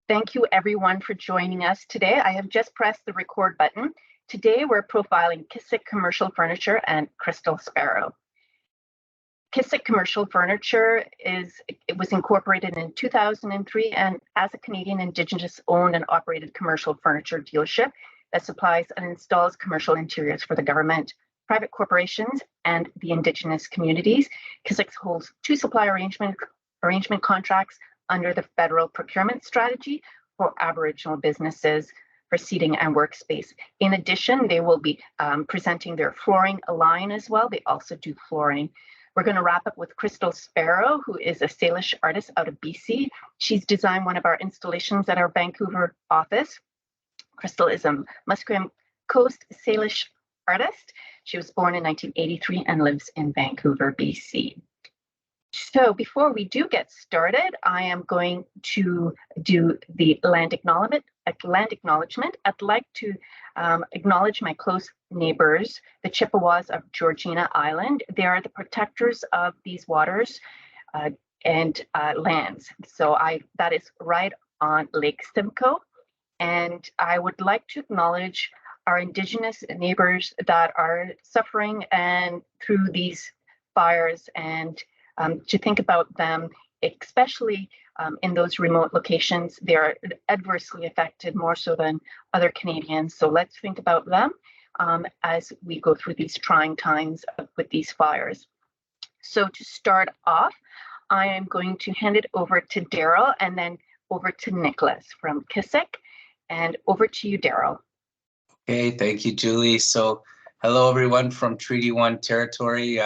Thank you everyone for joining us today. I have just pressed the record button. Today we're profiling Kisik Commercial Furniture and Chrystal Sparrow. Kisik Commercial Furniture was incorporated in 2003 and as a Canadian Indigenous owned and operated commercial furniture dealership that supplies and installs commercial interiors for the government, private corporations, and the Indigenous communities. Kisik holds 2 supply arrangement contracts under the Federal Procurement Strategy for Aboriginal businesses for seating and workspace. In addition, they will be presenting their flooring line as well. They also do flooring. We're going to wrap up with Chrystal Sparrow, who is a Salish artist out of BC. She's designed one of our installations at our Vancouver office. Chrystal is a Musqueam Coast Salish artist. She was born in 1983 and lives in Vancouver, BC. So before we do get started, I am going to do the land acknowledgement. I'd like to acknowledge my close neighbors, the Chippewas of Georgina Island. They are the protectors of these waters and lands. So that is right on Lake Simcoe. And I would like to acknowledge our Indigenous neighbors that are suffering and through these fires, and to think about them, especially in those remote locations. They are adversely affected more so than other Canadians. So let's think about them as we go through these trying times with these fires. So to start off, I am going to hand it over to Daryl and then over to Nicholas from Kisik. And over to you, Daryl. Okay, thank you, Julie. So hello, everyone from Treaty 1 territory.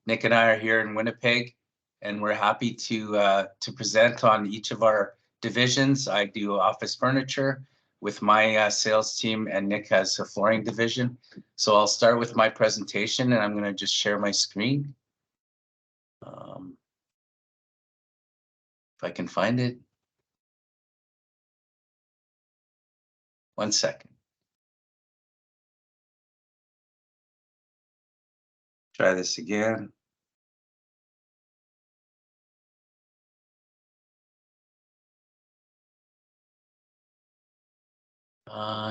Nick and I are here in Winnipeg, and we're happy to present on each of our divisions. I do office furniture with my sales team, and Nick has a flooring division. So I'll start with my presentation, and I'm going to just share my screen. If I can find it. 1 second. Try this again.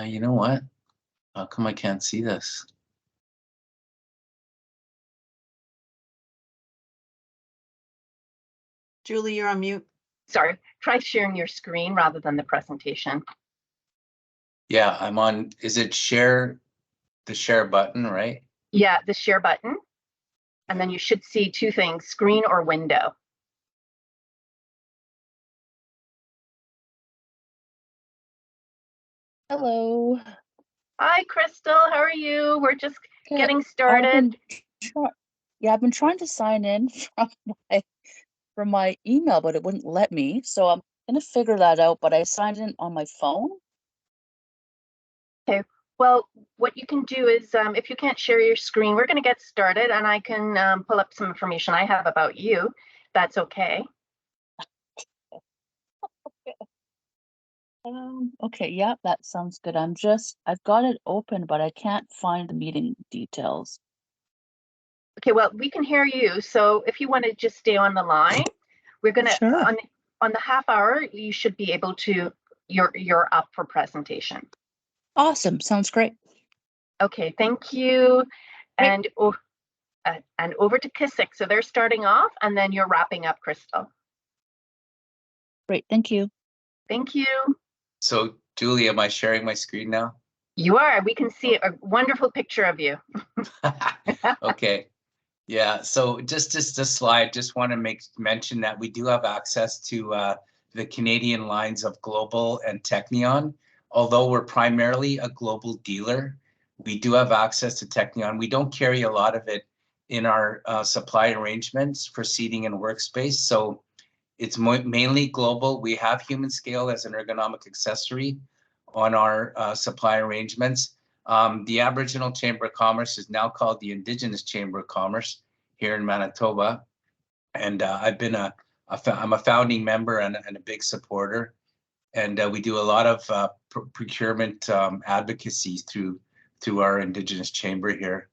You know what? How come I can't see this? Julie, you're on mute. Sorry, try sharing your screen rather than the presentation. Yeah, I'm on. Is it share, the share button, right? Yeah, the share button. And then you should see 2 things, screen or window. Hello. Hi, Chrystal. How are you? We're just getting started. I've been trying to sign in from my email, but it wouldn't let me. So I'm going to figure that out, but I signed in on my phone. Okay. Well, what you can do is, if you can't share your screen, we're going to get started, and I can pull up some information I have about you. That's okay. Okay, yeah, that sounds good. I've got it open, but I can't find the meeting details. Okay, well, we can hear you. So if you want to just stay on the line, we're going to, Sure. on the half hour, you should be able to, you're up for presentation. Awesome, sounds great. Okay, thank you. And over to Kisik. So they're starting off, and then you're wrapping up, Chrystal. Great, thank you. Thank you. So, Julie, am I sharing my screen now? You are. We can see a wonderful picture of you. Okay. Yeah. So just this slide, just want to mention that we do have access to the Canadian lines of Global and Technion. Although we're primarily a global dealer, we do have access to Technion. We don't carry a lot of it in our supply arrangements for seating and workspace. So it's mainly global. We have human scale as an ergonomic accessory on our supply arrangements. The Aboriginal Chamber of Commerce is now called the Indigenous Chamber of Commerce here in Manitoba. And I'm a founding member and a big supporter. And we do a lot of procurement advocacy through our Indigenous Chamber here.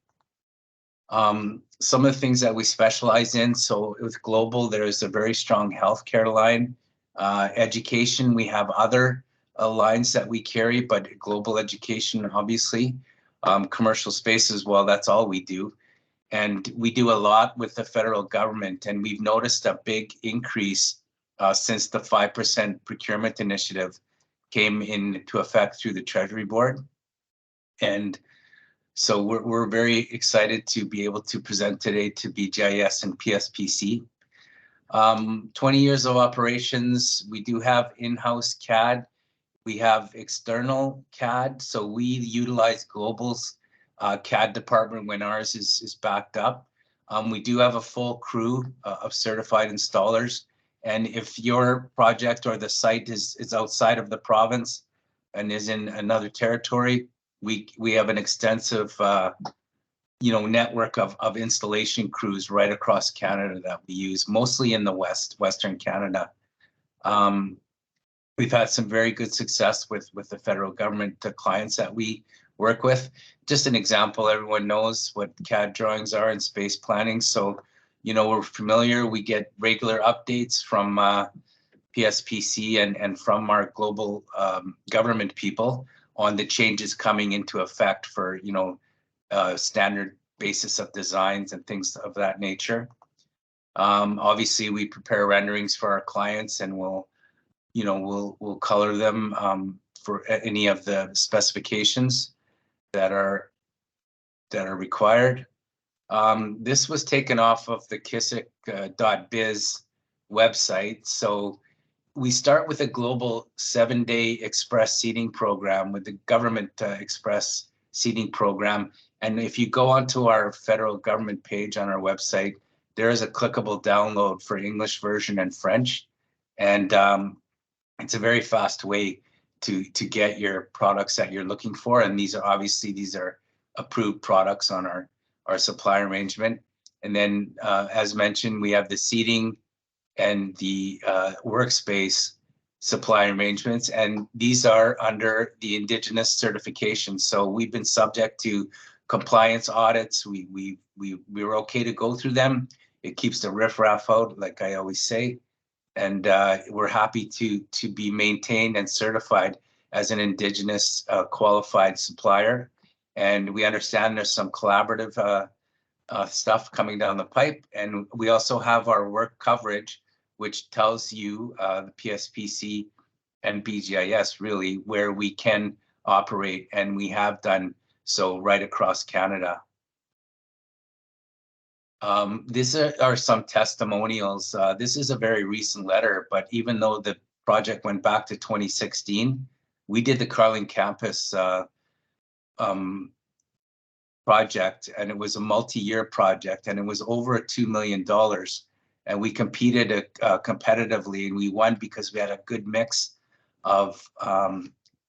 Some of the things that we specialize in, so with Global, there is a very strong healthcare line Education, we have other lines that we carry, but global education, obviously. Commercial space as well, that's all we do. And we do a lot with the federal government, and we've noticed a big increase since the 5% procurement initiative came into effect through the Treasury Board. And so we're very excited to be able to present today to BGIS and PSPC. 20 years of operations. We do have in-house CAD. We have external CAD. So we utilize Global's CAD department when ours is backed up. We do have a full crew of certified installers. And if your project or the site is outside of the province and is in another territory, we have an extensive network of installation crews right across Canada that we use, mostly in the Western Canada. We've had some very good success with the federal government, the clients that we work with. Just an example, everyone knows what CAD drawings are in space planning. So, we're familiar, we get regular updates from PSPC and from our global government people on the changes coming into effect for, standard basis of designs and things of that nature. Obviously, we prepare renderings for our clients, and we'll color them for any of the specifications that are required. This was taken off of the Kisik.biz website. So we start with a global 7-day express seating program with the government express seating program. And if you go onto our federal government page on our website, there is a clickable download for English version and French. And it's a very fast way to get your products that you're looking for. And these are approved products on our supply arrangement. And then, as mentioned, we have the seating and the workspace supply arrangements, and these are under the Indigenous certification. So we've been subject to compliance audits. We were okay to go through them. It keeps the riffraff out, like I always say. And we're happy to be maintained and certified as an Indigenous qualified supplier. And we understand there's some collaborative stuff coming down the pipe. And we also have our work coverage, which tells you the PSPC and BGIS really where we can operate, and we have done so right across Canada. These are some testimonials. This is a very recent letter, but even though the project went back to 2016, we did the Carling campus project, and it was a multi-year project, and it was over $2 million. And we competed competitively, and we won because we had a good mix of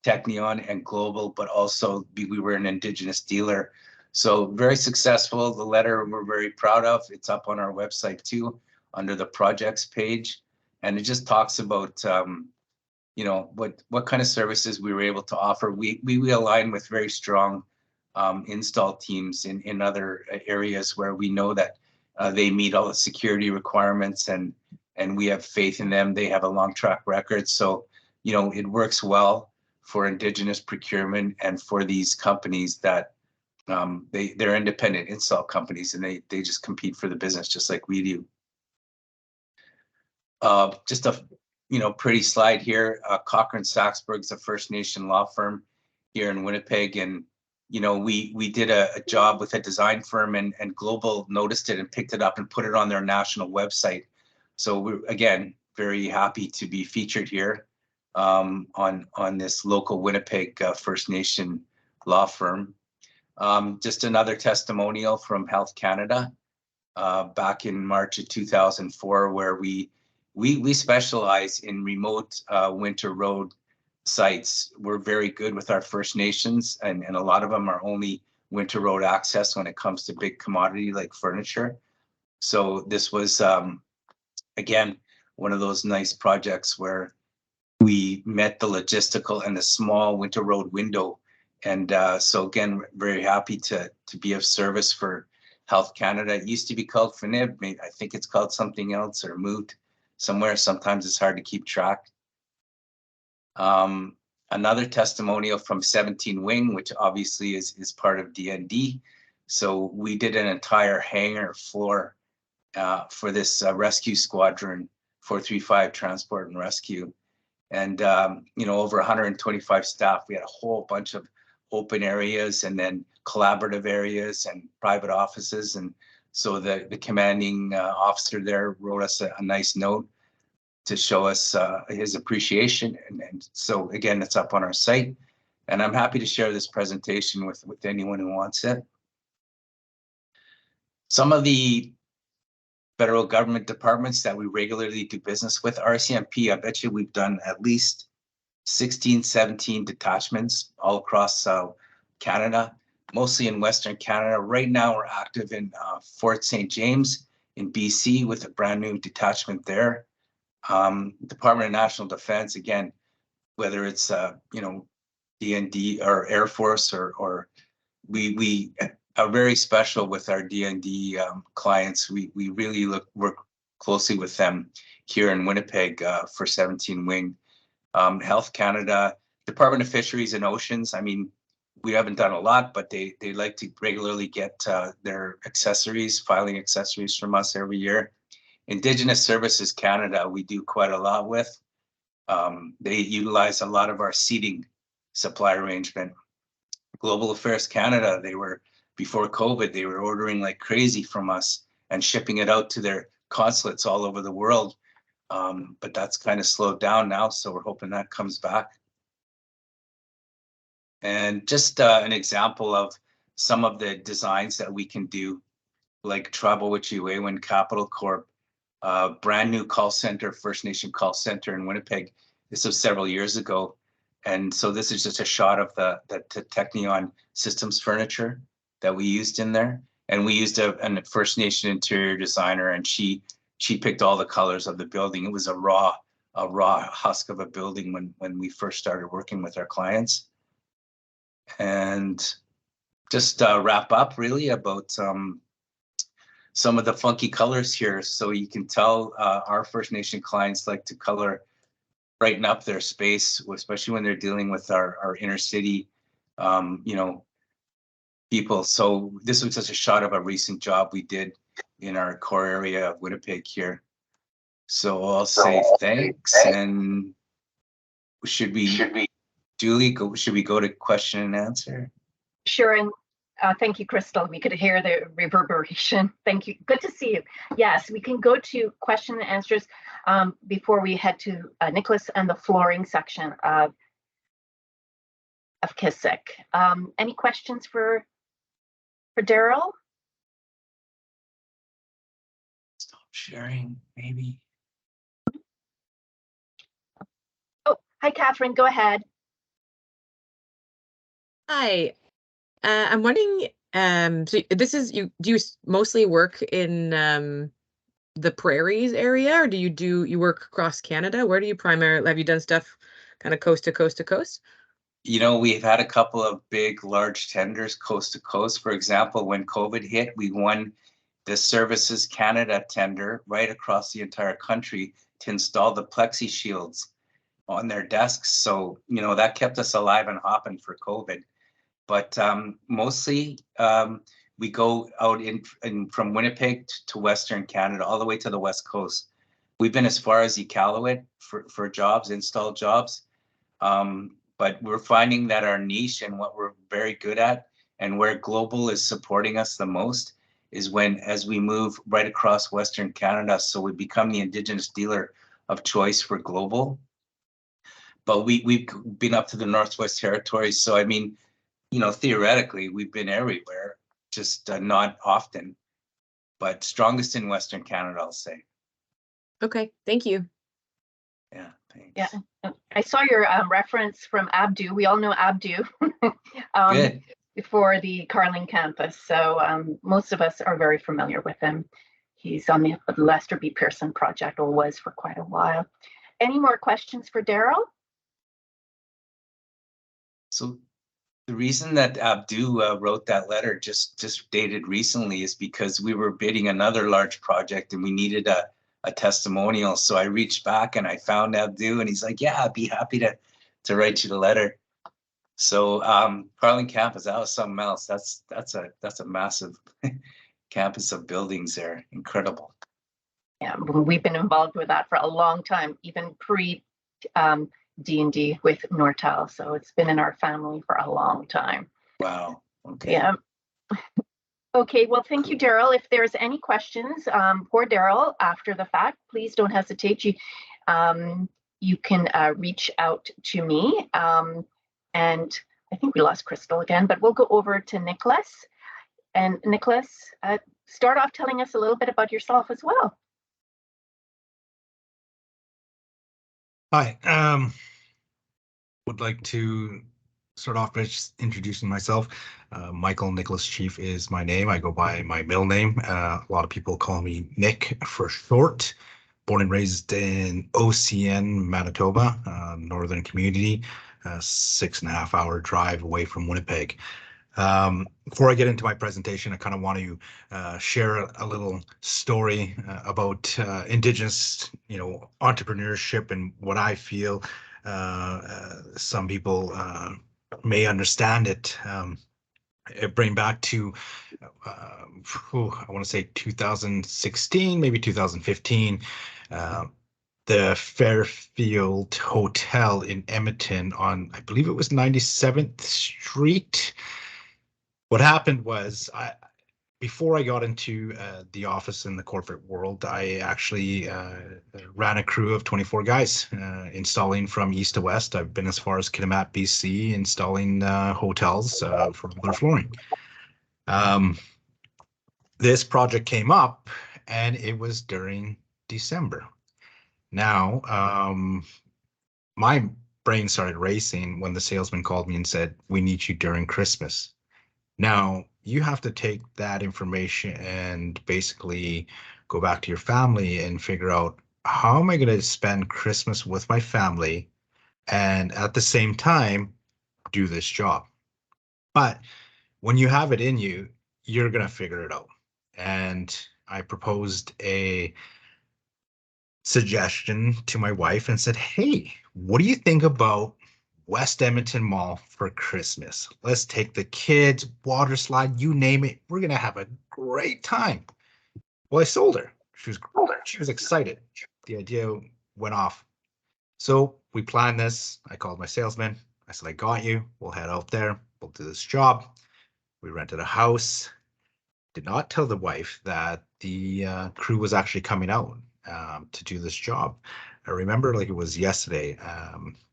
Technion and Global, but also we were an Indigenous dealer. So very successful. The letter we're very proud of. It's up on our website too, under the projects page. And it just talks about, what kind of services we were able to offer. We align with very strong install teams in other areas where we know that they meet all the security requirements, and we have faith in them. They have a long track record. So, it works well for Indigenous procurement and for these companies that they're independent install companies, and they just compete for the business just like we do. Just a pretty slide here. Cochrane Saxberg's a First Nation law firm here in Winnipeg, and we did a job with a design firm, and Global noticed it and picked it up and put it on their national website. So we're, again, very happy to be featured here on this local Winnipeg First Nation law firm. Just another testimonial from Health Canada back in March of 2004, where we specialize in remote winter road sites. We're very good with our First Nations, and a lot of them are only winter road access when it comes to big commodity like furniture. So this was, again, one of those nice projects where we met the logistical and the small winter road window. And so again, very happy to be of service for Health Canada. It used to be called FNIB. I think it's called something else or moved somewhere. Sometimes it's hard to keep track. Another testimonial from 17 Wing, which obviously is part of DND. So we did an entire hangar floor for this rescue squadron, 435 Transport and Rescue. And, over 125 staff. We had a whole bunch of open areas and then collaborative areas and private offices. And so the commanding officer there wrote us a nice note to show us his appreciation. And so again, it's up on our site. And I'm happy to share this presentation with anyone who wants it. Some of the federal government departments that we regularly do business with, RCMP, I bet you we've done at least 16, 17 detachments all across Canada, mostly in Western Canada. Right now, we're active in Fort St. James in BC with a brand new detachment there. Department of National Defense, again, whether it's, DND or Air Force or we are very special with our DND clients. We really work closely with them here in Winnipeg for 17 Wing. Health Canada, Department of Fisheries and Oceans. I mean, we haven't done a lot, but they like to regularly get their accessories, filing accessories from us every year. Indigenous Services Canada, we do quite a lot with. They utilize a lot of our seating supply arrangement. Global Affairs Canada, before COVID, they were ordering like crazy from us and shipping it out to their consulates all over the world. But that's kind of slowed down now, so we're hoping that comes back. And just an example of some of the designs that we can do, like Trabowichiwewen Capital Corp, brand new call center, First Nation call center in Winnipeg. This was several years ago. And so this is just a shot of the Technion Systems furniture that we used in there. And we used a First Nation interior designer, and she picked all the colors of the building. It was a raw husk of a building when we first started working with our clients. And just wrap up really about some of the funky colors here. So you can tell our First Nation clients like to brighten up their space, especially when they're dealing with our inner city, people. So this was just a shot of a recent job we did in our core area of Winnipeg here. So I'll say thanks, and should we Julie, should we go to question and answer? Sure, and thank you, Chrystal. We could hear the reverberation. Thank you. Good to see you. Yes, we can go to question and answers before we head to Nicholas and the flooring section of Kisik. Any questions for Daryl? Stop sharing, maybe. Oh, hi, Catherine. Go ahead. Hi, I'm wondering, so this is, do you mostly work in the prairies area, or do you work across Canada? Where do you primarily, have you done stuff kind of coast to coast to coast? We've had a couple of big, large tenders coast to coast. For example, when COVID hit, we won the Services Canada tender right across the entire country to install the plexi shields on their desks. So, that kept us alive and hopping for COVID. But mostly we go out in from Winnipeg to Western Canada, all the way to the West Coast. We've been as far as Iqaluit for jobs, install jobs. But we're finding that our niche and what we're very good at and where global is supporting us the most is as we move right across Western Canada. So we become the Indigenous dealer of choice for global. But we've been up to the Northwest Territories. So, I mean, theoretically, we've been everywhere, just not often, but strongest in Western Canada, I'll say. Okay, thank you. Yeah, thanks. Yeah, I saw your reference from Abdu. We all know Abdu Good. before the Carling campus. So most of us are very familiar with him. He's on the Lester B. Pearson project, or was for quite a while. Any more questions for Daryl? So the reason that Abdu wrote that letter just dated recently is because we were bidding another large project and we needed a a testimonial. So I reached back and I found Abdu, and he's like, yeah, I'd be happy to write you the letter. So Carling campus, that was something else. That's a massive campus of buildings there. Incredible. Yeah, we've been involved with that for a long time, even pre D&D with Nortel. So it's been in our family for a long time. Wow. Okay. Yeah. Okay, well, thank you, Daryl. If there's any questions for Daryl after the fact, please don't hesitate. You can reach out to me. And I think we lost Chrystal again, but we'll go over to Nicholas. And Nicholas, start off telling us a little bit about yourself as well. Hi, would like to start off by just introducing myself. Michael Nicholas Chief is my name. I go by my middle name. A lot of people call me Nick for short. Born and raised in OCN, Manitoba, northern community, 6.5 hour drive away from Winnipeg. Before I get into my presentation, I kind of want to share a little story about Indigenous, entrepreneurship and what I feel. Some people may understand it. It bring back to, I want to say 2016, maybe 2015. The Fairfield Hotel in Edmonton on, I believe it was 97th Street. What happened was, before I got into the office in the corporate world, I actually ran a crew of 24 guys, installing from east to west. I've been as far as Kitimat, BC, installing hotels for their flooring. This project came up, and it was during December. Now, my brain started racing when the salesman called me and said, "We need you during Christmas." Now, you have to take that information and basically go back to your family and figure out, how am I going to spend Christmas with my family and at the same time do this job? But when you have it in you, you're going to figure it out. And I proposed a suggestion to my wife and said, "Hey, what do you think about West Edmonton Mall for Christmas? Let's take the kids, water slide, you name it. We're going to have a great time." Well, I sold her. She was excited. The idea went off. So we planned this. I called my salesman. I said, "I got you. We'll head out there. We'll do this job." We rented a house. Did not tell the wife that the crew was actually coming out to do this job. I remember like it was yesterday.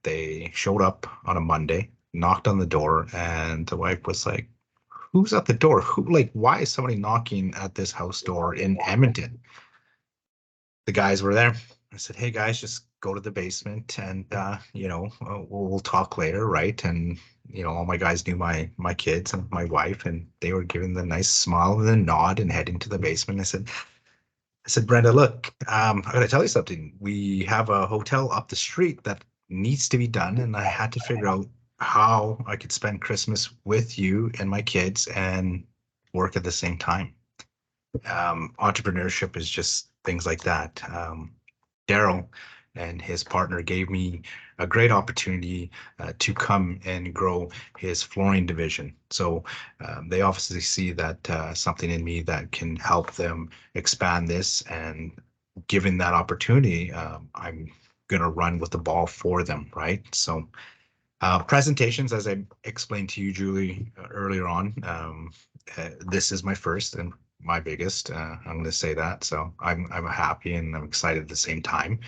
They showed up on a Monday, knocked on the door, and the wife was like, "Who's at the door? Why is somebody knocking at this house door in Edmonton?" The guys were there. I said, "Hey guys, just go to the basement and we'll talk later, right?" And all my guys knew my kids and my wife, and they were giving the nice smile and the nod and heading to the basement. I said, "Brenda, look, I gotta tell you something. We have a hotel up the street that needs to be done, and I had to figure out how I could spend Christmas with you and my kids and work at the same time." Entrepreneurship is just things like that. Daryl and his partner gave me a great opportunity to come and grow his flooring division. So they obviously see that something in me that can help them expand this, and given that opportunity, I'm going to run with the ball for them, right? So presentations, as I explained to you, Julie, earlier on, this is my first and my biggest. I'm going to say that. So I'm happy and I'm excited at the same time.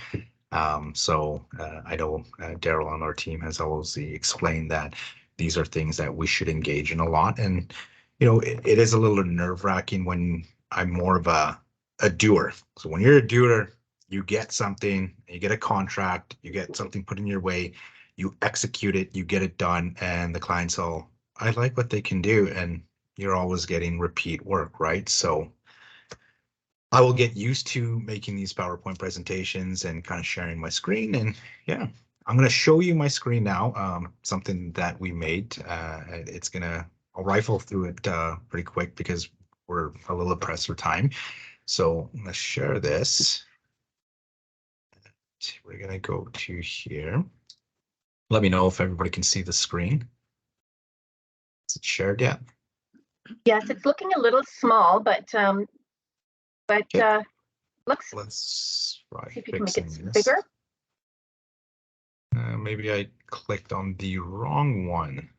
I know Daryl on our team has always explained that these are things that we should engage in a lot. And, it is a little nerve-wracking when I'm more of a doer. So when you're a doer, you get something, you get a contract, you get something put in your way, you execute it, you get it done, and the clients all, "I like what they can do." And you're always getting repeat work, right? So I will get used to making these PowerPoint presentations and kind of sharing my screen. And yeah, I'm going to show you my screen now, something that we made. I'll rifle through it pretty quick because we're a little pressed for time. So let's share this. we're gonna go to here. Let me know if everybody can see the screen. Is it shared yet? Yes, it's looking a little small, but Okay. looks. Let's try See if you can make it fixing this. bigger. Maybe I clicked on the wrong one.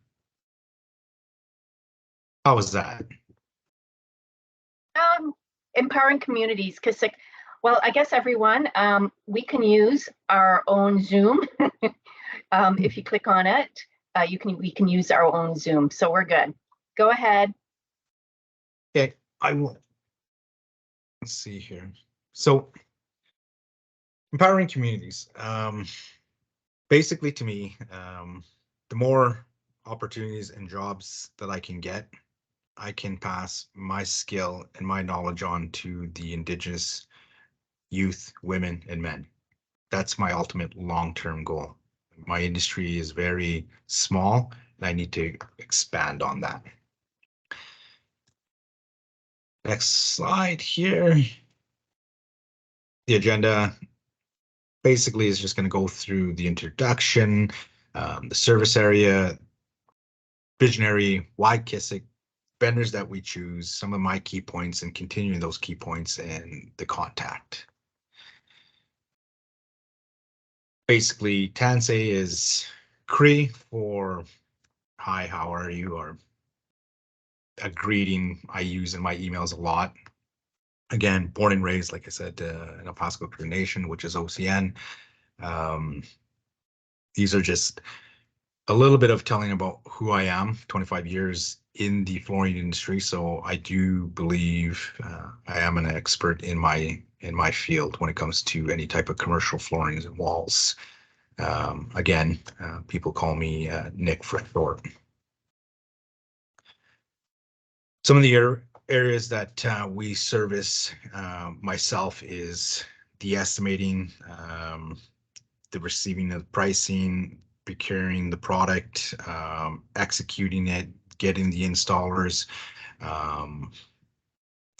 How was that? Empowering communities, Kisik. Well, I guess everyone, we can use our own Zoom. If you click on it, we can use our own Zoom. So we're good. Go ahead. Okay, I will. Let's see here. So, empowering communities. Basically, to me, the more opportunities and jobs that I can get, I can pass my skill and my knowledge on to the Indigenous youth, women, and men. That's my ultimate long-term goal. My industry is very small, and I need to expand on that. Next slide here. The agenda basically is just going to go through the introduction, the service area, visionary, why Kisik, vendors that we choose, some of my key points, and continuing those key points, and the contact. Basically, Tanse is Cree for hi, how are you, or a greeting I use in my emails a lot. Again, born and raised, like I said, in Opasco Cree Nation, which is OCN. These are just a little bit of telling about who I am. 25 years in the flooring industry, so I do believe I am an expert in my field when it comes to any type of commercial floorings and walls. Again, people call me Nick for short. Some of the areas that we service myself is the estimating, the receiving of pricing, procuring the product, executing it, getting the installers,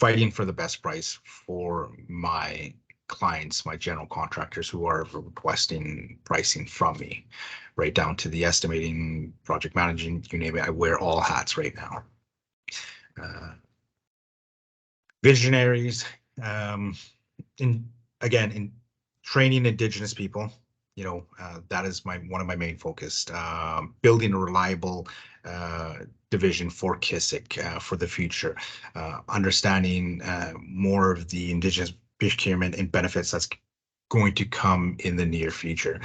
fighting for the best price for my clients, my general contractors who are requesting pricing from me, right down to the estimating, project managing, you name it. I wear all hats right now. Visionaries, in training Indigenous people, that is one of my main focus. Building a reliable division for Kisik for the future, understanding more of the Indigenous procurement and benefits that's going to come in the near future.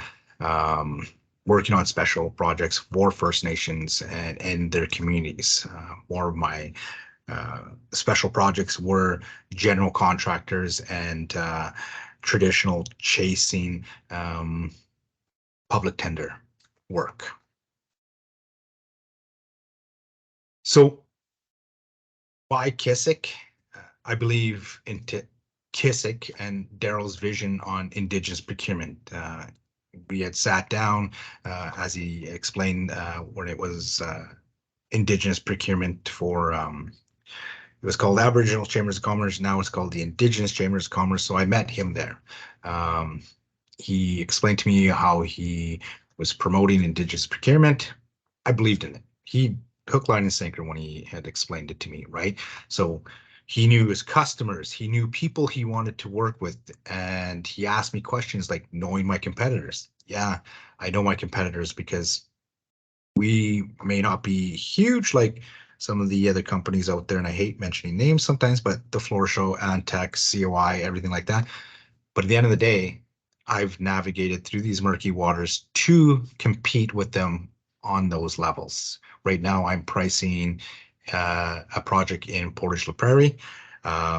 Working on special projects for First Nations and their communities. More of my special projects were general contractors and traditional chasing public tender work. So why Kisik? I believe in Kisik and Daryl's vision on Indigenous procurement. We had sat down, as he explained, when it was Indigenous procurement for it was called Aboriginal Chambers of Commerce. Now it's called the Indigenous Chambers of Commerce. So I met him there. He explained to me how he was promoting Indigenous procurement. I believed in it. He hook, line, and sinker when he had explained it to me, right? So he knew his customers. He knew people he wanted to work with. And he asked me questions like knowing my competitors. Yeah, I know my competitors because we may not be huge like some of the other companies out there, and I hate mentioning names sometimes, but the Floor Show, Antec, COI, everything like that. But at the end of the day, I've navigated through these murky waters to compete with them on those levels. Right now, I'm pricing a project in Portage La Prairie,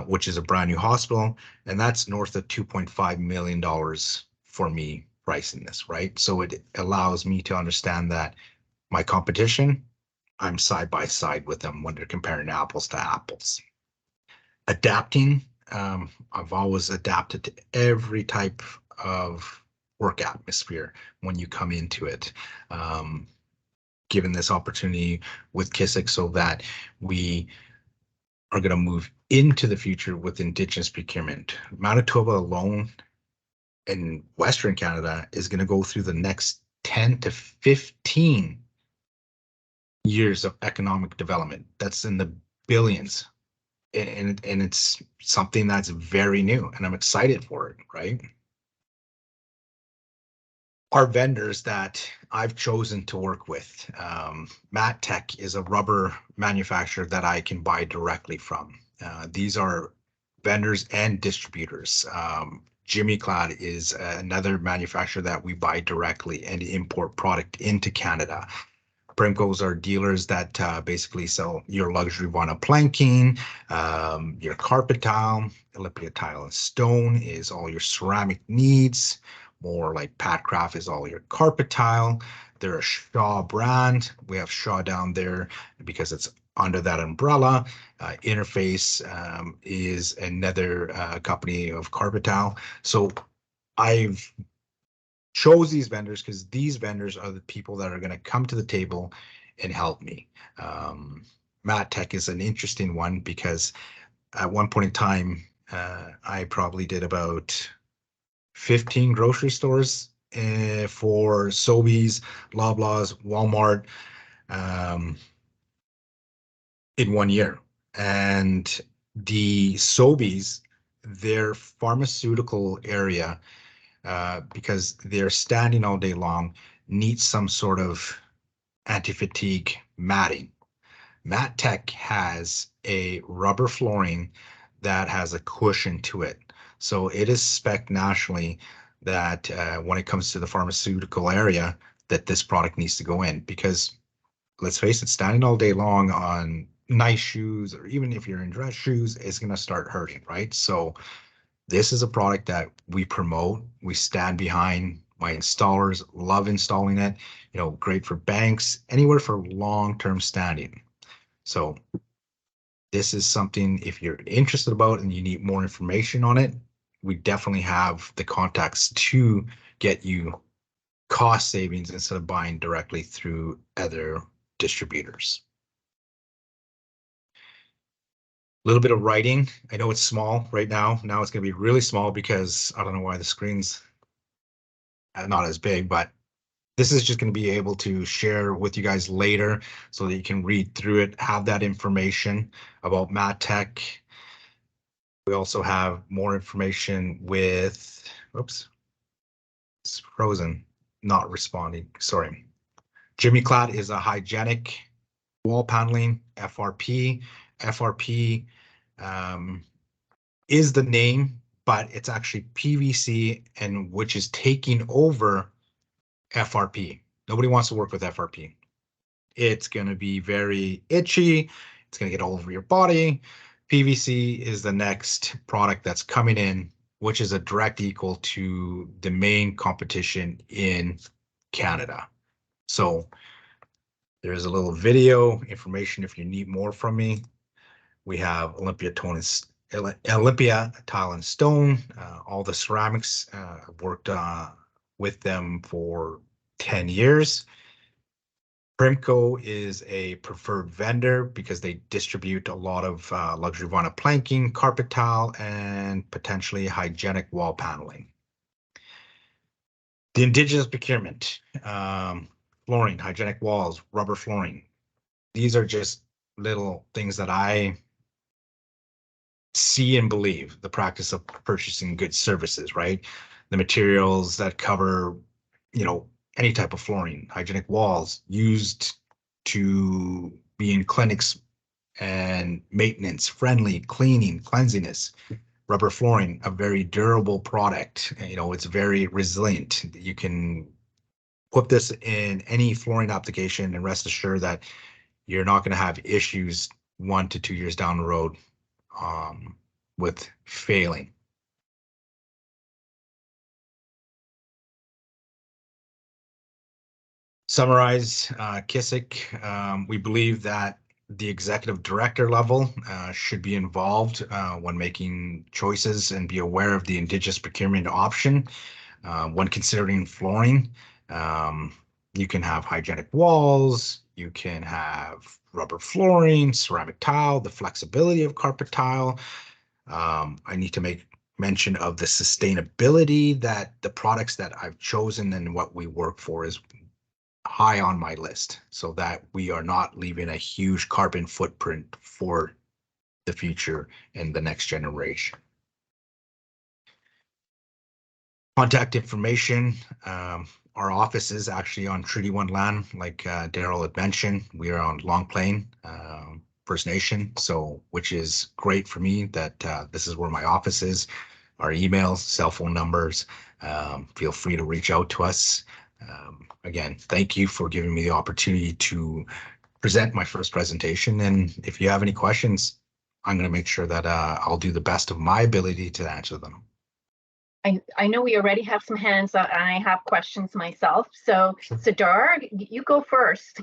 which is a brand new hospital, and that's north of $2.5 million for me pricing this, right? So it allows me to understand that my competition, I'm side by side with them when they're comparing apples to apples. Adapting, I've always adapted to every type of work atmosphere when you come into it. Given this opportunity with Kisik so that we are going to move into the future with Indigenous procurement. Manitoba alone in Western Canada is going to go through the next 10 to 15 years of economic development. That's in the billions. And it's something that's very new, and I'm excited for it, right? Our vendors that I've chosen to work with, Matt Tech is a rubber manufacturer that I can buy directly from. These are vendors and distributors. Jimmy Clad is another manufacturer that we buy directly and import product into Canada. Primco's are dealers that basically sell your luxury vinyl planking, your carpet tile. Olympia Tile and Stone is all your ceramic needs. More like Patcraft is all your carpet tile. They're a Shaw brand. We have Shaw down there because it's under that umbrella. Interface is another company of carpet tile. So I've chose these vendors because these vendors are the people that are going to come to the table and help me. Matt Tech is an interesting one because at one point in time, I probably did about 15 grocery stores for Sobeys, Loblaws, Walmart in 1 year. And the Sobeys, their pharmaceutical area, because they're standing all day long, needs some sort of anti-fatigue matting. Matt Tech has a rubber flooring that has a cushion to it. So it is spec'd nationally that when it comes to the pharmaceutical area, that this product needs to go in, because let's face it, standing all day long on nice shoes, or even if you're in dress shoes, it's going to start hurting, right? So this is a product that we promote, we stand behind. My installers love installing it, you know, great for banks, anywhere for long-term standing. So this is something, if you're interested about and you need more information on it, we definitely have the contacts to get you cost savings instead of buying directly through other distributors. A little bit of writing. I know it's small right now. Now it's going to be really small because I don't know why the screen's not as big, but this is just going to be able to share with you guys later so that you can read through it, have that information about Matt Tech. We also have more information with, oops, it's frozen, not responding, sorry. Jimmy Clad is a hygienic wall paneling, FRP. FRP is the name, but it's actually PVC, and which is taking over FRP. Nobody wants to work with FRP. It's going to be very itchy. It's going to get all over your body. PVC is the next product that's coming in, which is a direct equal to the main competition in Canada. So there's a little video information if you need more from me. We have Olympia Tile and Stone, all the ceramics. I've worked with them for 10 years. Primco is a preferred vendor because they distribute a lot of luxury vinyl planking, carpet tile, and potentially hygienic wall paneling. The Indigenous procurement, flooring, hygienic walls, rubber flooring. These are just little things that I see and believe, the practice of purchasing good services, right? The materials that cover, you know, any type of flooring, hygienic walls used to be in clinics and maintenance friendly, cleaning, cleanliness. Rubber flooring, a very durable product. You know, it's very resilient. You can put this in any flooring application and rest assured that you're not going to have issues 1 to 2 years down the road with failing. Summarize Kisik. We believe that the executive director level should be involved when making choices and be aware of the Indigenous procurement option. When considering flooring, you can have hygienic walls, you can have rubber flooring, ceramic tile, the flexibility of carpet tile. I need to make mention of the sustainability that the products that I've chosen and what we work for is high on my list, so that we are not leaving a huge carbon footprint for the future and the next generation. Contact information. Our office is actually on Treaty 1 land, like Daryl had mentioned. We are on Long Plain First Nation, so which is great for me that this is where my office is. Our emails, cell phone numbers, feel free to reach out to us. Again, thank you for giving me the opportunity to present my first presentation. And if you have any questions, I'm going to make sure that I'll do the best of my ability to answer them. I know we already have some hands up, and I have questions myself. So, Sure. Sadar, you go first.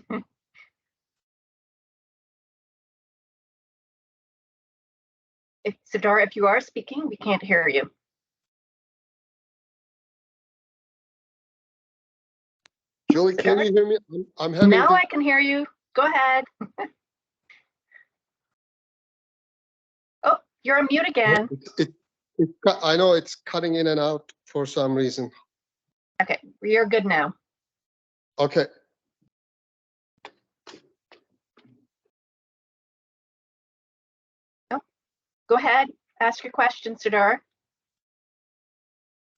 Sadar, if you are speaking, we can't hear you. Julie, can you hear me? I'm having. Now I can hear you. Go ahead. Oh, you're on mute again. I know it's cutting in and out for some reason. Okay, you're good now. Okay. Oh, go ahead. Ask your question, Sadar.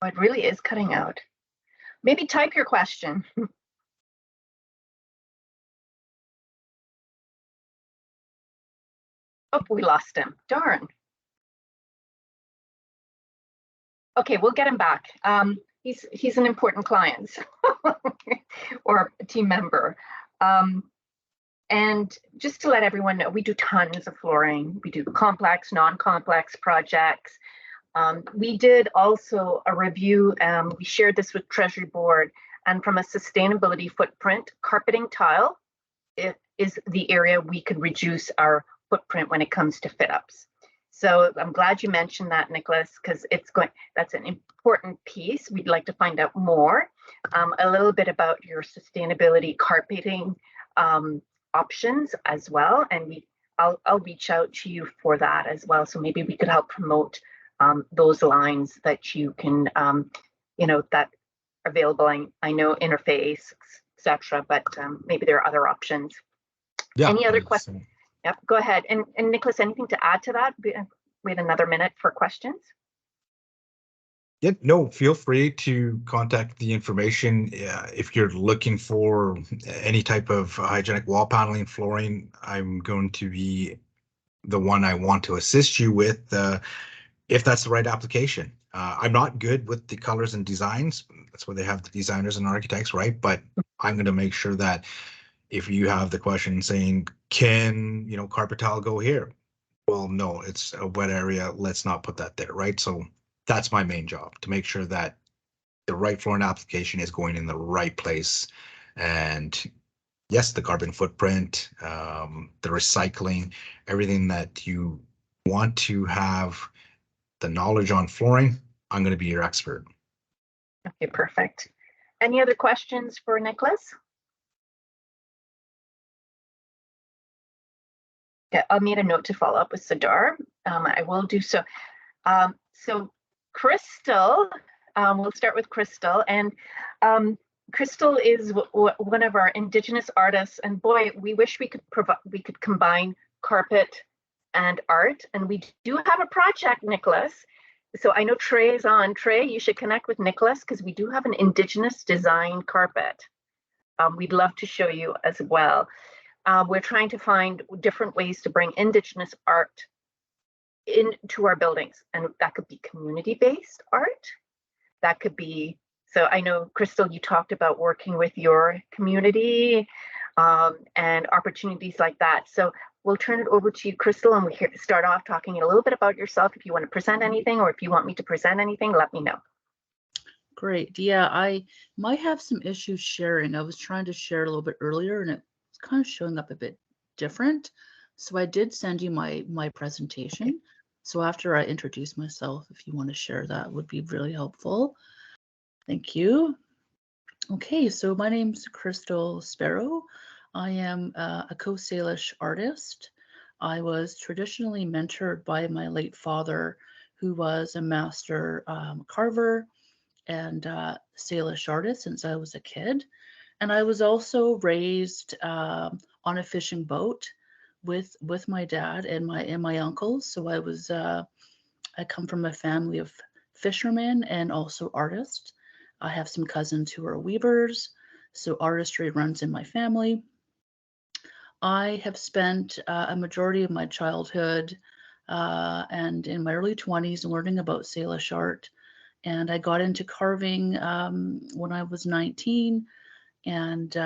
Oh, it really is cutting out. Maybe type your question. Oh, we lost him. Darn. Okay, we'll get him back. He's an important client or a team member. And just to let everyone know, we do tons of flooring. We do complex, non-complex projects. We did also a review. We shared this with Treasury Board, and from a sustainability footprint, carpeting tile is the area we could reduce our footprint when it comes to fit ups. So I'm glad you mentioned that, Nicholas, because that's an important piece. We'd like to find out more, a little bit about your sustainability carpeting options as well. And I'll reach out to you for that as well. So maybe we could help promote those lines that you can, that are available. I know Interface, etc., but maybe there are other options. Yeah. Any other questions? Yep, go ahead. And Nicholas, anything to add to that? We have another minute for questions. Yeah, no, feel free to contact the information. If you're looking for any type of hygienic wall paneling, flooring, I'm going to be the one I want to assist you with if that's the right application. I'm not good with the colors and designs. That's where they have the designers and architects, right? But I'm going to make sure that if you have the question saying, can, carpet tile go here? Well, no, it's a wet area. Let's not put that there, right? So that's my main job, to make sure that the right flooring application is going in the right place. And yes, the carbon footprint, the recycling, everything that you want to have the knowledge on flooring, I'm going to be your expert. Okay, perfect. Any other questions for Nicholas? Yeah, I'll make a note to follow up with Sadar. I will do so. So Chrystal, we'll start with Chrystal. And Chrystal is one of our Indigenous artists. And boy, we wish we could combine carpet and art. And we do have a project, Nicholas. So I know Trey is on. Trey, you should connect with Nicholas because we do have an Indigenous design carpet. We'd love to show you as well. We're trying to find different ways to bring Indigenous art into our buildings. And that could be community-based art. That could be, so I know, Chrystal, you talked about working with your community and opportunities like that. So we'll turn it over to you, Chrystal, and we start off talking a little bit about yourself. If you want to present anything, or if you want me to present anything, let me know. Great. Yeah, I might have some issues sharing. I was trying to share a little bit earlier, and it's kind of showing up a bit different. So I did send you my presentation. Okay. So after I introduce myself, if you want to share that, would be really helpful. Thank you. Okay, so my name's Chrystal Sparrow. I am a Coast Salish artist. I was traditionally mentored by my late father, who was a master carver and Salish artist since I was a kid. And I was also raised on a fishing boat with my dad and my uncles. So I come from a family of fishermen and also artists. I have some cousins who are weavers, so artistry runs in my family. I have spent a majority of my childhood and in my early 20s learning about Salish art. And I got into carving when I was 19, and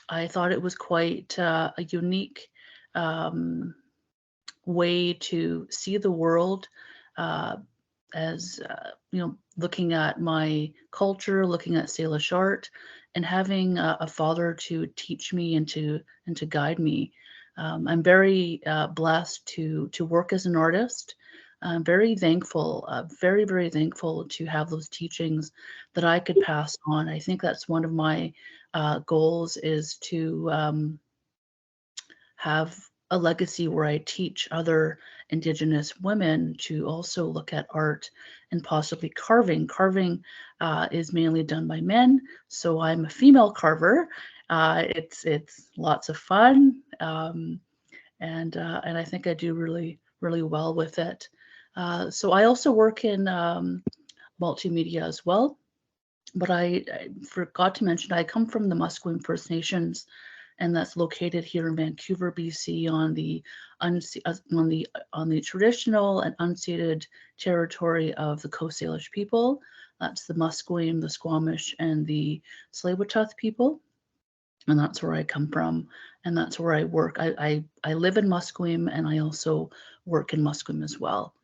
I thought it was quite a unique way to see the world, as looking at my culture, looking at Salish art, and having a father to teach me and to guide me. I'm very blessed to work as an artist. I'm very thankful, very, very thankful to have those teachings that I could pass on. I think that's one of my goals, is to have a legacy where I teach other Indigenous women to also look at art and possibly carving. Carving is mainly done by men, so I'm a female carver. It's lots of fun, and I think I do really, really well with it. So I also work in multimedia as well, but I forgot to mention I come from the Musqueam First Nations, and that's located here in Vancouver, BC, on the traditional and unceded territory of the Coast Salish people. That's the Musqueam, the Squamish, and the Tsleil-Waututh people, and that's where I come from, and that's where I work. I live in Musqueam, and I also work in Musqueam as well.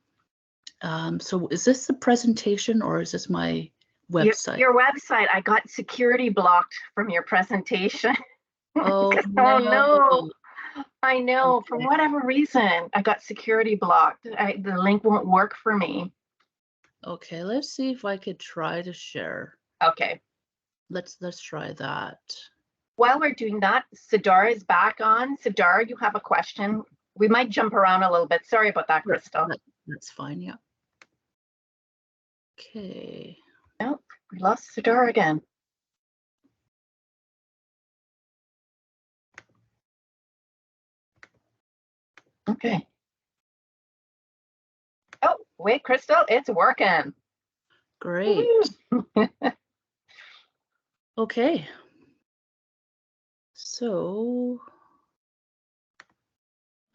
So is this the presentation, or is this my website? Your website. I got security blocked from your presentation. Oh, no. I know. Okay. For whatever reason, I got security blocked. The link won't work for me. Okay, let's see if I could try to share. Okay. Let's try that. While we're doing that, Sidar is back on. Sidar, you have a question? We might jump around a little bit. Sorry about that, Chrystal. That's fine, yeah. Okay. Nope, we lost Sidar again. Okay. Oh, wait, Chrystal, it's working. Great. Okay. So,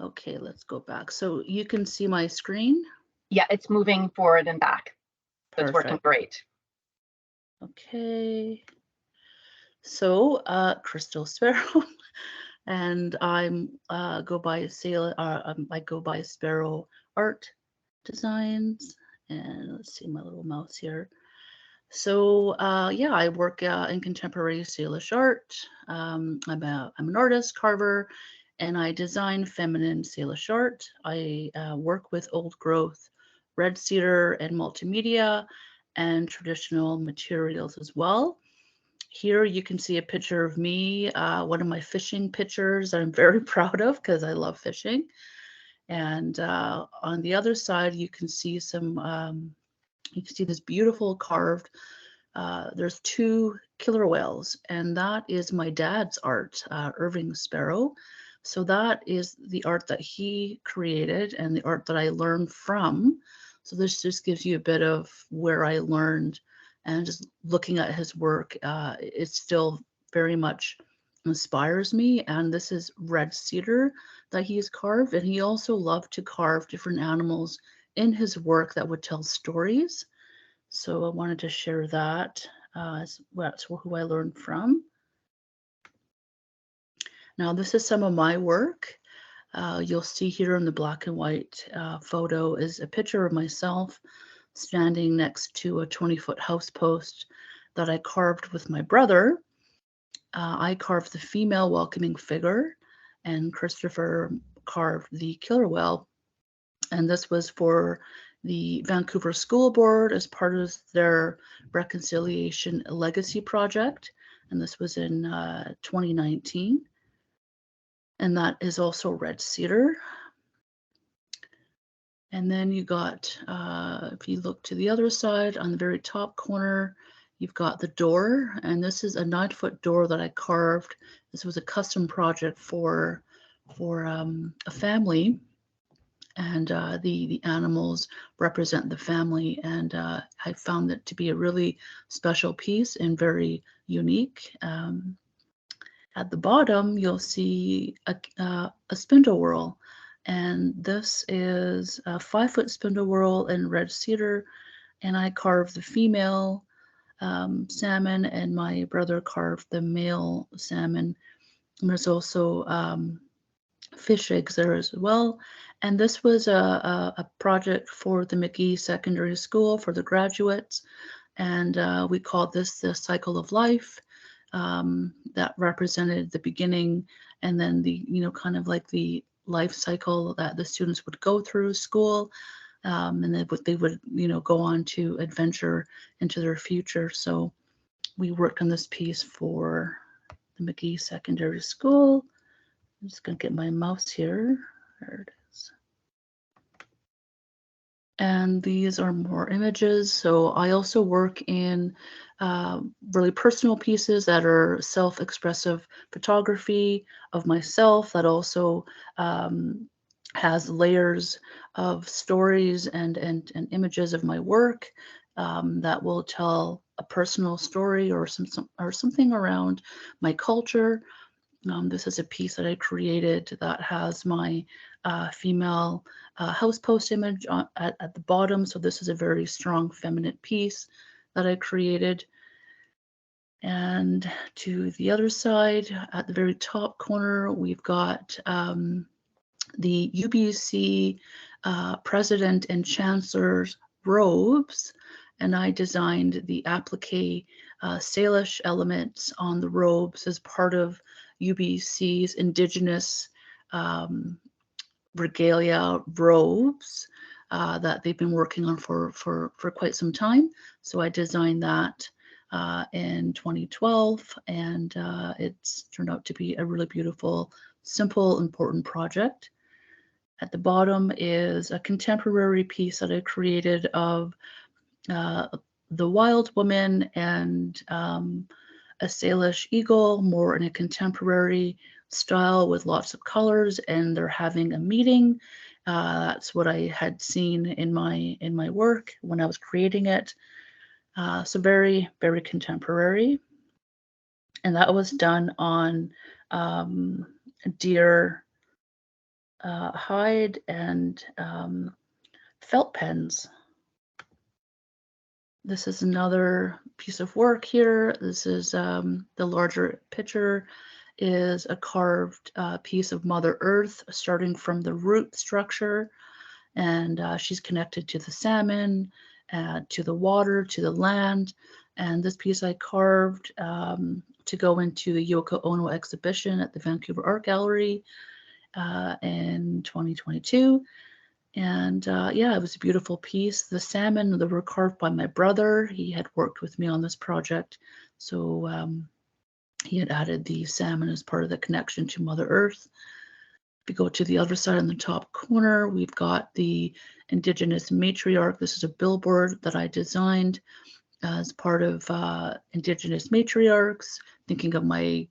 okay, let's go back. So you can see my screen? Yeah, it's moving forward and back. It's working Perfect. great. Okay. So, Chrystal Sparrow, and I go by Sparrow Art Designs, and let's see my little mouse here. So yeah, I work in contemporary Salish art. I'm an artist, carver, and I design feminine Salish art. I work with old growth red cedar and multimedia and traditional materials as well. Here you can see a picture of me, one of my fishing pictures that I'm very proud of because I love fishing. And on the other side, you can see you can see this beautiful carved, there's 2 killer whales, and that is my dad's art, Irving Sparrow. So that is the art that he created and the art that I learned from. So this just gives you a bit of where I learned, and just looking at his work, it still very much inspires me. And this is red cedar that he's carved, and he also loved to carve different animals in his work that would tell stories. So I wanted to share that. That's who I learned from. Now this is some of my work. You'll see here in the black and white photo is a picture of myself standing next to a 20-foot house post that I carved with my brother. I carved the female welcoming figure, and Christopher carved the killer whale. And this was for the Vancouver School Board as part of their Reconciliation Legacy Project. And this was in 2019. And that is also red cedar. And then you got, if you look to the other side, on the very top corner, you've got the door, and this is a 9-foot door that I carved. This was a custom project for a family, and the animals represent the family, and I found it to be a really special piece and very unique. At the bottom, you'll see a spindle whorl, and this is a 5-foot spindle whorl in red cedar, and I carved the female salmon, and my brother carved the male salmon. And there's also fish eggs there as well. And this was a project for the McGee Secondary School for the graduates, and we called this the cycle of life. That represented the beginning, and then the, kind of like the life cycle that the students would go through school, and they would go on to adventure into their future. So we worked on this piece for the McGee Secondary School. I'm just going to get my mouse here. There it is. And these are more images. So I also work in really personal pieces that are self-expressive photography of myself that also has layers of stories and images of my work that will tell a personal story or something around my culture. This is a piece that I created that has my female house post image at the bottom. So this is a very strong feminine piece that I created. And to the other side, at the very top corner, we've got the UBC President and Chancellor's robes. And I designed the applique Salish elements on the robes as part of UBC's Indigenous regalia robes that they've been working on for quite some time. So I designed that in 2012, and it's turned out to be a really beautiful, simple, important project. At the bottom is a contemporary piece that I created of the wild woman and a Salish eagle, more in a contemporary style with lots of colors, and they're having a meeting. That's what I had seen in my work when I was creating it. So very, very contemporary. And that was done on deer hide and felt pens. This is another piece of work here. This is the larger picture is a carved piece of Mother Earth, starting from the root structure, and she's connected to the salmon, to the water, to the land. And this piece I carved to go into the Yoko Ono exhibition at the Vancouver Art Gallery in 2022. And yeah, it was a beautiful piece. The salmon, they were carved by my brother. He had worked with me on this project. So he had added the salmon as part of the connection to Mother Earth. If you go to the other side in the top corner, we've got the Indigenous matriarch. This is a billboard that I designed as part of Indigenous matriarchs, thinking of my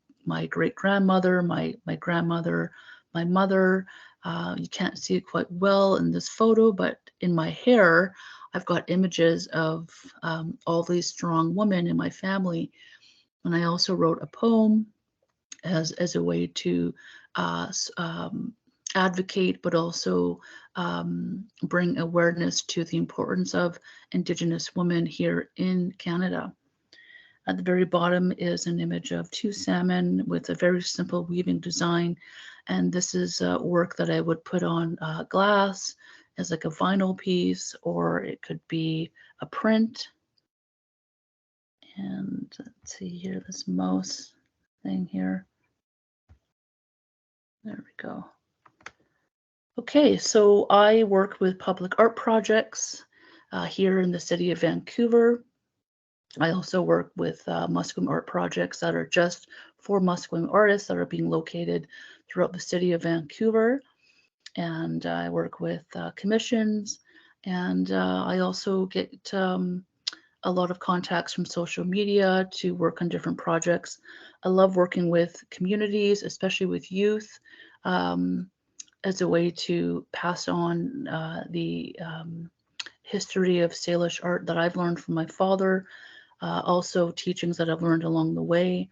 great-grandmother, my grandmother, my mother. You can't see it quite well in this photo, but in my hair, I've got images of all these strong women in my family. And I also wrote a poem as a way to advocate, but also bring awareness to the importance of Indigenous women here in Canada. At the very bottom is an image of 2 salmon with a very simple weaving design. And this is work that I would put on glass as like a vinyl piece, or it could be a print. And let's see here, this mouse thing here. There we go. Okay, so I work with public art projects here in the city of Vancouver. I also work with Musqueam art projects that are just for Musqueam artists that are being located throughout the city of Vancouver. and I work with commissions, and I also get a lot of contacts from social media to work on different projects. I love working with communities, especially with youth, as a way to pass on the history of Salish art that I've learned from my father, also teachings that I've learned along the way,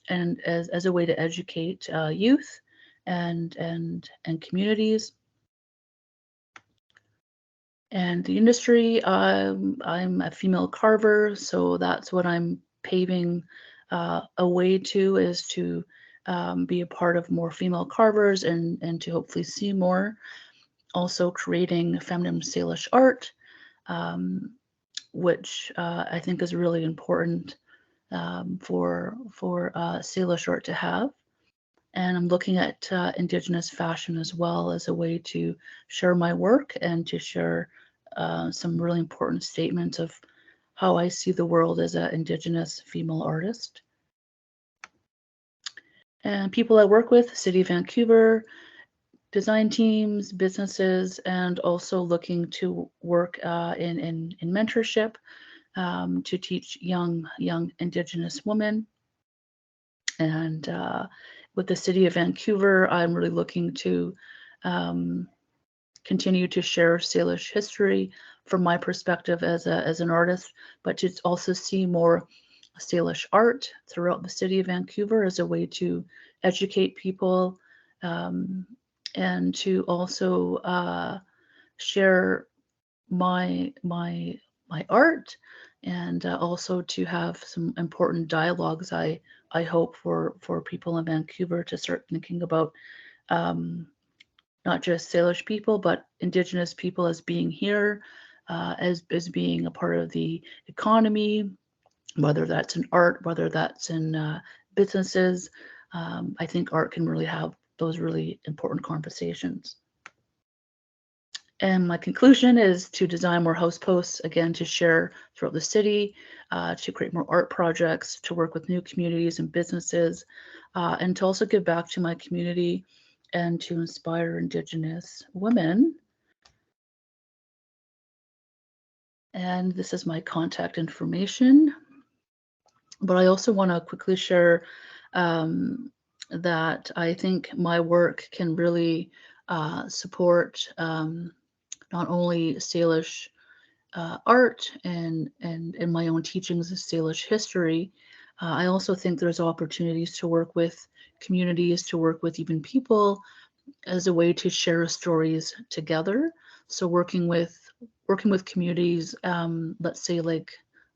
and as a way to educate youth and communities. And the industry, I'm a female carver, so that's what I'm paving a way to, is to be a part of more female carvers and to hopefully see more. Also creating feminine Salish art, which I think is really important for Salish art to have. And I'm looking at Indigenous fashion as well as a way to share my work and to share some really important statements of how I see the world as an Indigenous female artist. And people I work with, City of Vancouver, design teams, businesses, and also looking to work in mentorship to teach young Indigenous women. And with the City of Vancouver, I'm really looking to continue to share Salish history from my perspective as an artist, but to also see more Salish art throughout the City of Vancouver as a way to educate people, and to also share my art, and also to have some important dialogues. I hope for people in Vancouver to start thinking about not just Salish people, but Indigenous people as being here, as being a part of the economy, whether that's in art, whether that's in businesses. I think art can really have those really important conversations. And my conclusion is to design more house posts, again, to share throughout the city, to create more art projects, to work with new communities and businesses, and to also give back to my community and to inspire Indigenous women. And this is my contact information. But I also want to quickly share that I think my work can really support not only Salish art and my own teachings of Salish history. I also think there's opportunities to work with communities, to work with even people as a way to share stories together. So working with communities, let's say like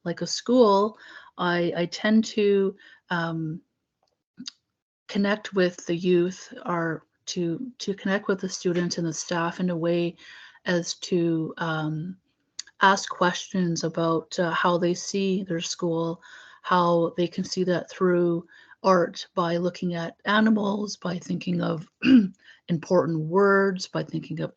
a school, I tend to connect with the youth, or to connect with the students and the staff in a way as to ask questions about how they see their school, how they can see that through art by looking at animals, by thinking of important words, by thinking of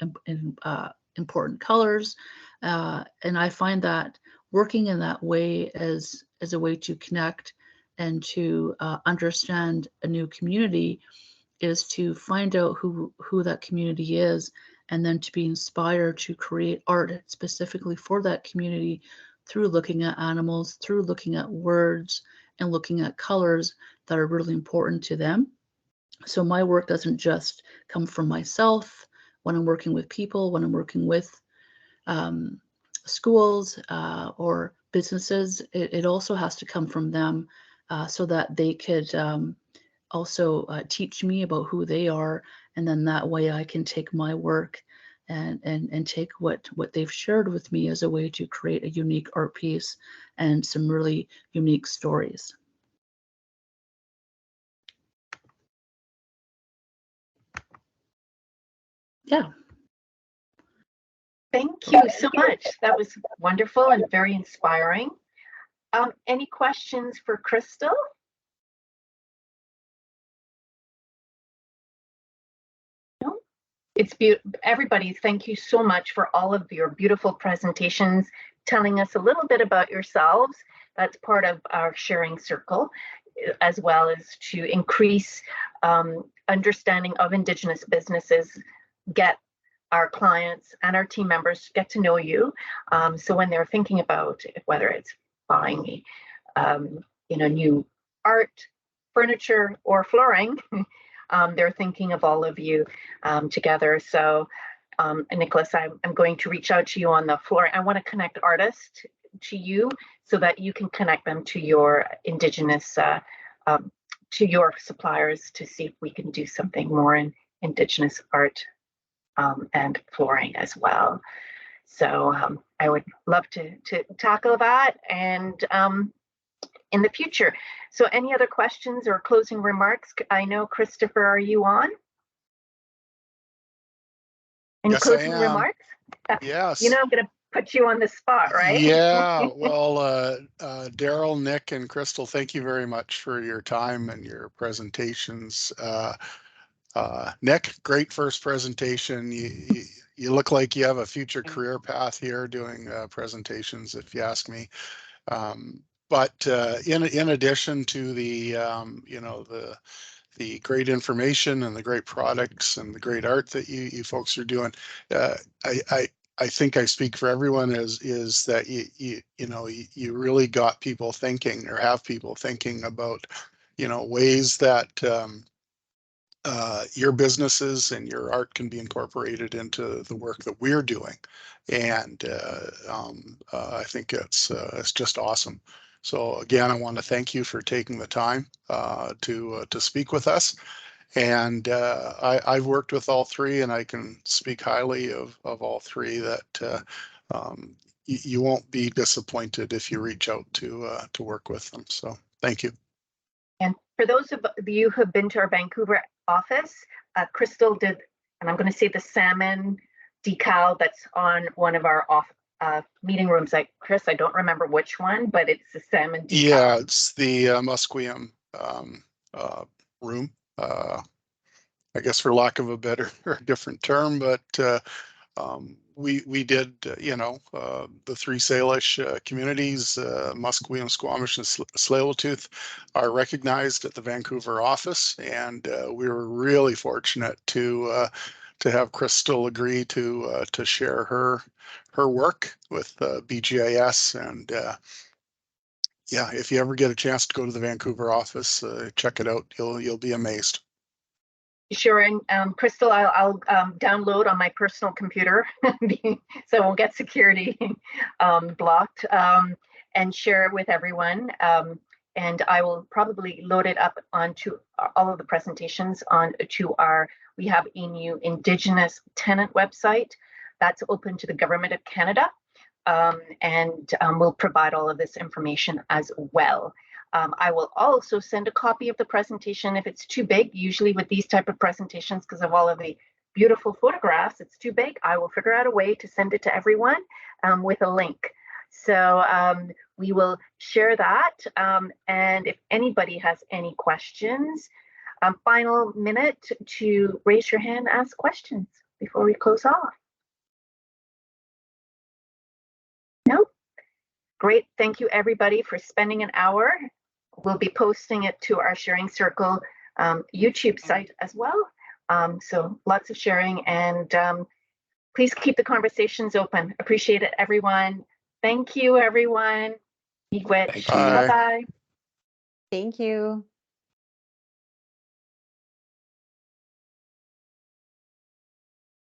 important colors. And I find that working in that way as a way to connect and to understand a new community is to find out who that community is, and then to be inspired to create art specifically for that community through looking at animals, through looking at words, and looking at colors that are really important to them. So my work doesn't just come from myself when I'm working with people, when I'm working with schools or businesses. It also has to come from them so that they could also teach me about who they are, and then that way I can take my work and take what they've shared with me as a way to create a unique art piece and some really unique stories. Yeah. Thank you so much. That was wonderful and very inspiring. Any questions for Chrystal? No? It's beautiful. Everybody, thank you so much for all of your beautiful presentations, telling us a little bit about yourselves. That's part of our sharing circle, as well as to increase understanding of Indigenous businesses, get our clients and our team members get to know you. So when they're thinking about whether it's buying, new art, furniture, or flooring, they're thinking of all of you together. So, Nicholas, I'm going to reach out to you on the flooring. I want to connect artists to you so that you can connect them to your Indigenous, to your suppliers to see if we can do something more in Indigenous art and flooring as well. So I would love to tackle that and in the future. So any other questions or closing remarks? I know, Christopher, are you on? Any Yes, closing I am. remarks? Yes. I'm going to put you on the spot, right? Yeah. Well, Daryl, Nick, and Chrystal, thank you very much for your time and your presentations. Nick, great first presentation. You look like you have a future career path here doing presentations, if you ask me. But in addition to the the great information and the great products and the great art that you folks are doing, I think I speak for everyone is that you really got people thinking, or have people thinking about ways that your businesses and your art can be incorporated into the work that we're doing, and I think it's just awesome. So again, I want to thank you for taking the time to speak with us. And I've worked with all three, and I can speak highly of all three. That you won't be disappointed if you reach out to work with them. So thank you. And for those of you who have been to our Vancouver office, Chrystal did, and I'm going to say the salmon decal that's on one of our meeting rooms. Chris, I don't remember which one, but it's the salmon decal. Yeah, it's the Musqueam room. I guess for lack of a better or different term, but we did, the three Salish communities, Musqueam, Squamish, and Tsleil-Waututh, are recognized at the Vancouver office, and we were really fortunate to have Chrystal agree to share her work with BGIS, and yeah, if you ever get a chance to go to the Vancouver office, check it out. You'll be amazed. Sure, and Chrystal, I'll download on my personal computer, so we'll get security blocked, and share it with everyone. And I will probably load it up onto all of the presentations onto we have a new Indigenous tenant website that's open to the Government of Canada, and we'll provide all of this information as well. I will also send a copy of the presentation if it's too big. Usually with these type of presentations, because of all of the beautiful photographs, it's too big. I will figure out a way to send it to everyone with a link. So we will share that. And if anybody has any questions, final minute to raise your hand, ask questions before we close off. No? Great. Thank you, everybody, for spending an hour. We'll be posting it to our Sharing Circle YouTube site as well. So lots of sharing, and please keep the conversations open. Appreciate it, everyone. Thank you, everyone. Bye-bye. Bye. Thank you.